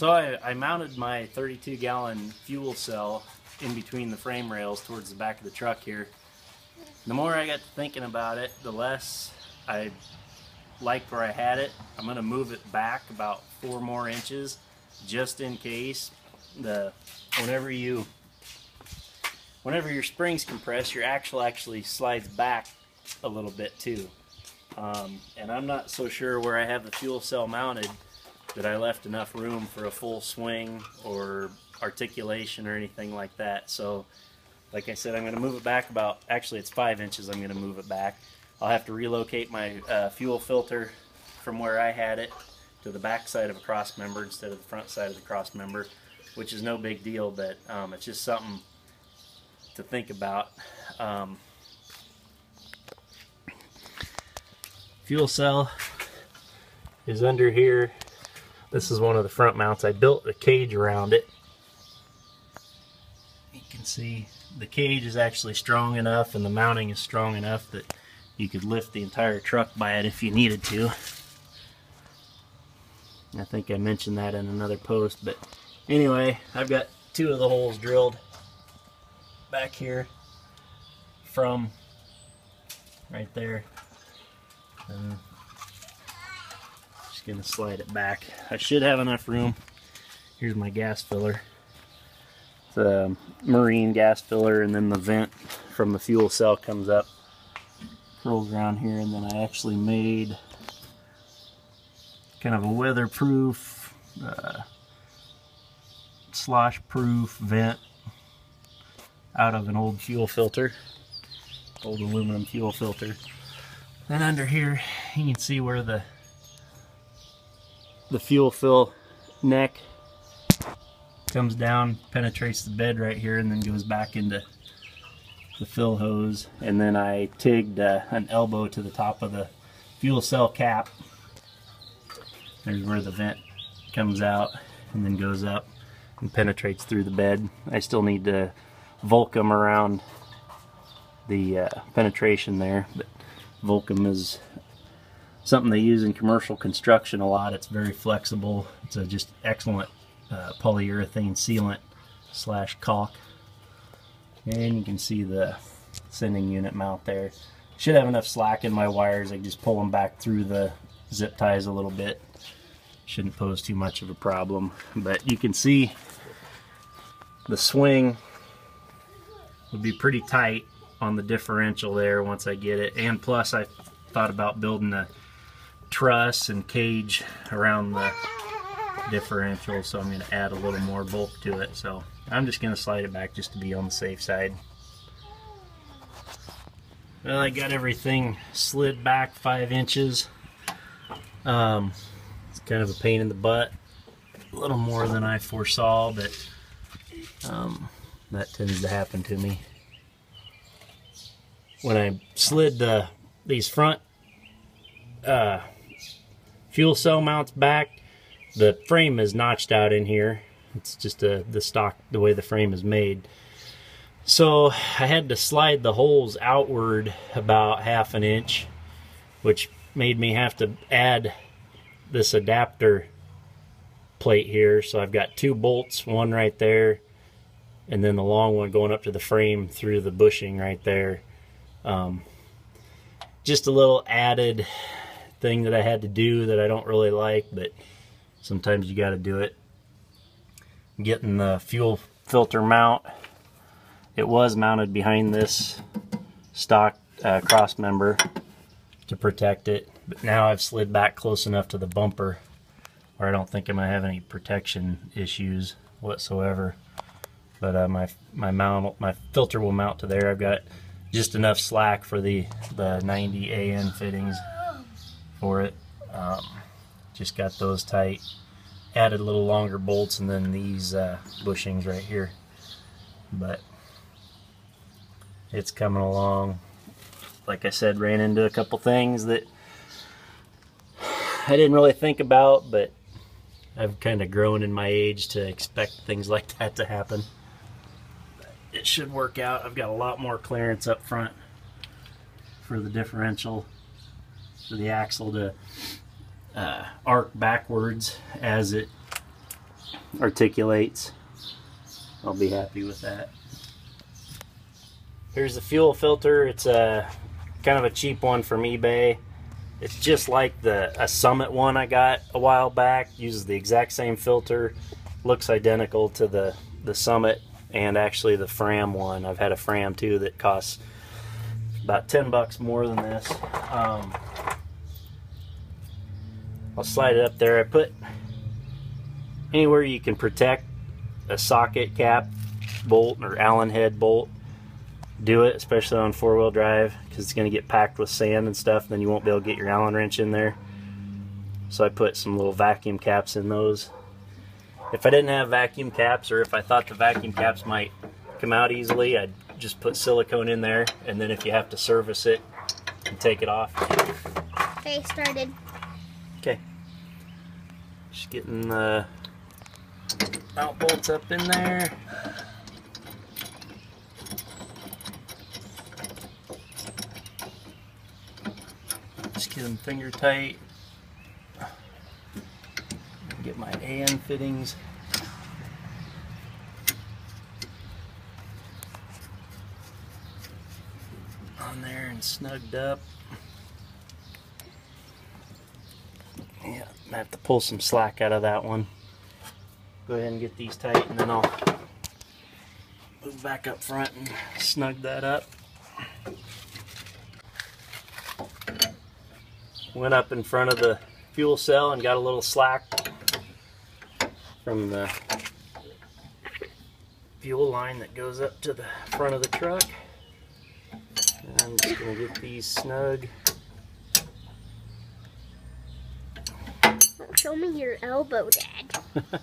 So I mounted my 32-gallon fuel cell in between the frame rails towards the back of the truck here. The more I got to thinking about it, the less I liked where I had it. I'm going to move it back about 4 more inches just in case. Whenever your springs compress, your axle actually slides back a little bit too. And I'm not so sure where I have the fuel cell mounted that I left enough room for a full swing or articulation or anything like that. So like I said, I'm going to move it back about, actually it's 5 inches I'm going to move it back. I'll have to relocate my fuel filter from where I had it to the back side of a cross member instead of the front side of the cross member, which is no big deal, but it's just something to think about. Fuel cell is under here. This is one of the front mounts. I built a cage around it. You can see the cage is actually strong enough and the mounting is strong enough that you could lift the entire truck by it if you needed to. I think I mentioned that in another post, but anyway, I've got 2 of the holes drilled back here from right there. Just gonna slide it back. I should have enough room. Here's my gas filler. It's a marine gas filler, and then the vent from the fuel cell comes up, curls around here, and then I actually made kind of a weatherproof, slosh-proof vent out of an old fuel filter, old aluminum fuel filter. Then under here, you can see where the fuel fill neck comes down, penetrates the bed right here, and then goes back into the fill hose. And then I tigged an elbow to the top of the fuel cell cap. There's where the vent comes out and then goes up and penetrates through the bed. I still need to Volcom around the penetration there, but Volcom is something they use in commercial construction a lot. It's very flexible. It's a just excellent polyurethane sealant / caulk. And you can see the sending unit mount there. Should have enough slack in my wires. I just pull them back through the zip ties a little bit. Shouldn't pose too much of a problem. But you can see the swing would be pretty tight on the differential there once I get it. And plus I thought about building a truss and cage around the differential, so I'm going to add a little more bulk to it. So I'm just going to slide it back just to be on the safe side. Well, I got everything slid back 5 inches. It's kind of a pain in the butt, a little more than I foresaw, but that tends to happen to me. When I slid these front fuel cell mounts back, the frame is notched out in here. It's just the stock, the way the frame is made. So I had to slide the holes outward about 1/2 inch, which made me have to add this adapter plate here. So I've got 2 bolts, one right there, and then the long one going up to the frame through the bushing right there. Just a little added thing that I had to do that I don't really like, but sometimes you got to do it. Getting the fuel filter mount, it was mounted behind this stock cross member to protect it, but now I've slid back close enough to the bumper where I don't think I'm going to have any protection issues whatsoever. But my filter will mount to there. I've got just enough slack for the 90 AN fittings for it. Just got those tight. Added a little longer bolts and then these bushings right here. But it's coming along. Like I said, ran into a couple things that I didn't really think about, but I've kind of grown in my age to expect things like that to happen. It should work out. I've got a lot more clearance up front for the differential, for the axle to arc backwards as it articulates, I'll be happy with that. Here's the fuel filter. It's a kind of a cheap one from eBay. It's just like a Summit one I got a while back. Uses the exact same filter. Looks identical to the Summit and actually the Fram one. I've had a Fram too that costs about 10 bucks more than this. I'll slide it up there. I put anywhere you can protect a socket cap bolt or Allen head bolt. Do it, especially on 4-wheel drive, because it's going to get packed with sand and stuff, then you won't be able to get your Allen wrench in there. So I put some little vacuum caps in those. If I didn't have vacuum caps, or if I thought the vacuum caps might come out easily, I'd just put silicone in there, and then if you have to service it, and take it off. Okay, started. Okay. Just getting the mount bolts up in there. Just get them finger tight. Get my AN fittings. On there and snugged up. Yeah, I have to pull some slack out of that one. Go ahead and get these tight, and then I'll move back up front and snug that up. Went up in front of the fuel cell and got a little slack from the fuel line that goes up to the front of the truck. And I'm just going to get these snug. Show me your elbow, Dad.